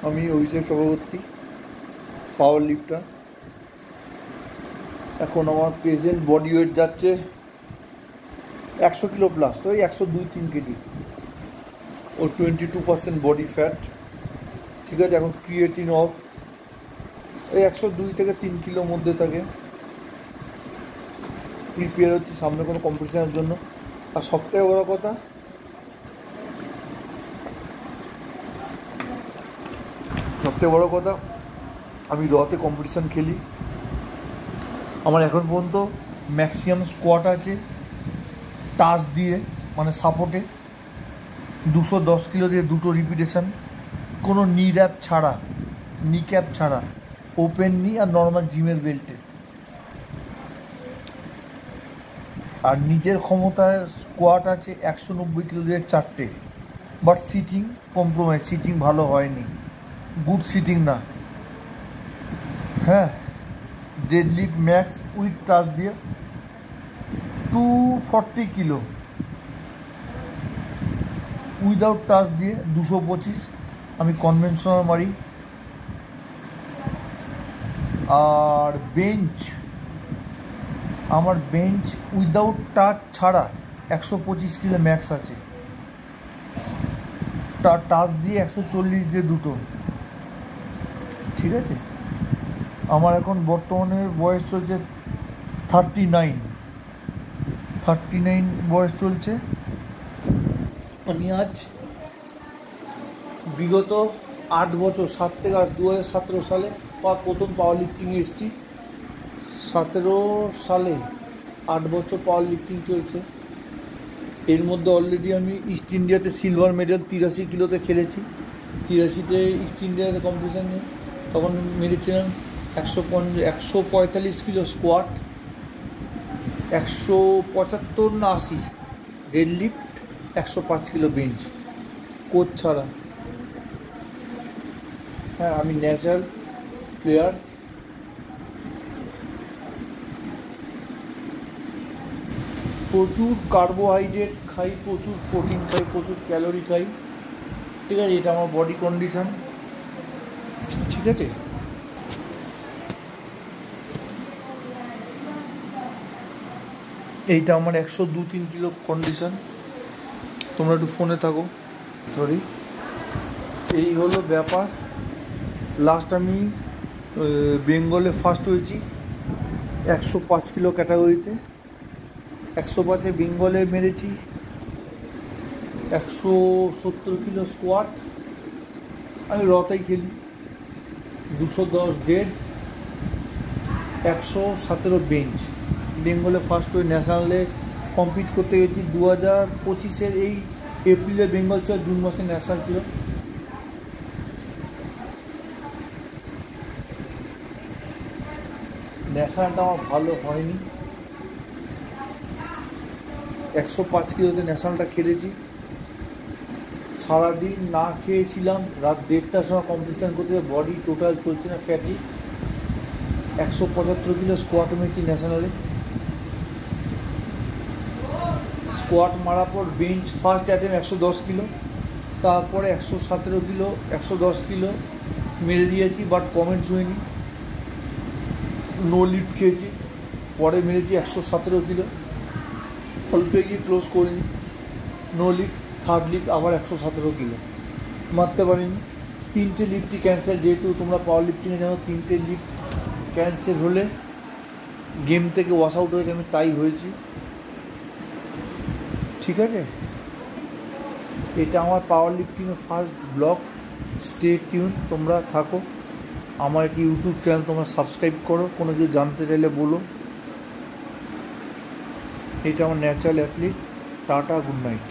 আমি অভিষেক চক্রবর্তী, পাওয়ার লিফটার। এখন আমার প্রেজেন্ট বডি ওয়েট যাচ্ছে 100 কিলো প্লাস, তো ওই 102-3 কেজি। ও 22% বডি ফ্যাট। ঠিক আছে, এখন ক্রিয়েটিন অফ এই 102 থেকে 3 কিলোর মধ্যে থাকে। প্রিপেয়ার হচ্ছে সামনে কোনো কম্পিটিশনের জন্য। আর সবথেকে বড় কথা আমি রতে কম্পিটিশান খেলি। আমার এখন পর্যন্ত ম্যাক্সিমাম স্কোয়াট আছে টাচ দিয়ে, মানে সাপোর্টে 210 কিলো দিয়ে 2টো রিপিটেশন, কোনো নি র্যাপ ছাড়া, নি ক্যাপ ছাড়া, ওপেন নি আর নর্মাল জিমের বেল্টে। আর নিজের ক্ষমতায় স্কোয়াট আছে 190 কিলো দিয়ে 4টে। বাট সিটিং কম্প্রোমাইজ, সিটিং ভালো হয়নি, গুড সিটিং না। হ্যাঁ, ডেডলিফট ম্যাক্স উইথ টাচ দিয়ে 240 কিলো, উইদাউট টাচ দিয়ে 225। আমি কনভেনশনাল মারি। আর আমার বেঞ্চ উইদাউট টাচ ছাড়া 125 কিলো ম্যাক্স আছে, টাচ দিয়ে 140 দিয়ে 2টো। ঠিক আছে, আমার এখন বর্তমানে বয়স চলছে 39 বয়স চলছে। আমি আজ বিগত 8 বছর, 7 থেকে 8, 2017 সালে প্রথম পাওয়ার লিফটিংয়ে এসেছি। 17 সালে 8 বছর পাওয়ার লিফটিং চলছে। এর মধ্যে অলরেডি আমি ইস্ট ইন্ডিয়াতে সিলভার মেডেল 83 কিলোতে খেলেছি। 83তে ইস্ট ইন্ডিয়াতে কম্পিটিশানে তখন মেরেছিলাম 145 কিলো স্কোয়াট, 175 না 80 dead lift, 105 kilo bench, coach ছাড়া। হ্যাঁ, আমি ন্যাচারাল প্লেয়ার। প্রচুর কার্বোহাইড্রেট খাই, প্রচুর প্রোটিন খাই, প্রচুর ক্যালোরি খাই। ঠিক আছে, এটা আমার বডি কন্ডিশন। ঠিক আছে, এইটা আমার 102-3 কিলো কন্ডিশন। তোমরা একটু ফোনে থাকো, সরি। এই হলো ব্যাপার। লাস্ট আমি বেঙ্গলে ফার্স্ট হয়েছি 105 কিলো ক্যাটাগরিতে। 105-এ বেঙ্গলে মেরেছি 170 কিলো স্কোয়াট। আমি রতেই খেলি। 210 ডেড, 117 বেঞ্চ। বেঙ্গলে ফার্স্ট হয়ে ন্যাশনালে কম্পিট করতে গেছি। 2025-এর এই এপ্রিলে বেঙ্গল ছিল, জুন মাসে ন্যাশনাল ছিল। ন্যাশনালটা আমার ভালো হয়নি। 105 কিলোতে ন্যাশনালটা খেলেছি। সারাদিন না খেয়েছিলাম, রাত 1:30টার সময় কম্পিটিশান করতে, বডি টোটাল চলছে না, ফ্যাটি। 175 কিলো স্কোয়াট মেরেছি ন্যাশনালে। স্কোয়াট মারার পর বেঞ্চ ফার্স্ট অ্যাটেম্প 110 কিলো, তারপরে 117 কিলো, 110 কিলো মেরে দিয়েছি, বাট কমেন্টস হয়নি। নো লিফট খেয়েছি, পরে মেরেছি 117 কিলো, অল্পে গিয়ে ক্লোজ করিনি। নো লিফট, থার্ড লিফট আবার 117 কিলো মারতে পারিনি। 3টে লিফটই ক্যান্সেল। যেহেতু তোমরা পাওয়ার লিফটিংয়ে জানো, 3টে লিফট ক্যান্সেল হলে গেম থেকে ওয়াশ আউট হয়েছে, আমি তাই হয়েছি। ঠিক আছে, এটা আমার পাওয়ার লিফটিংয়ের ফার্স্ট ব্লগ। স্টে টিউন, তোমরা থাকো। আমার একটি ইউটিউব চ্যানেল তোমরা সাবস্ক্রাইব করো, কোনো কিছু জানতে চাইলে বলো। এটা আমার natural athlete. Tata, good night.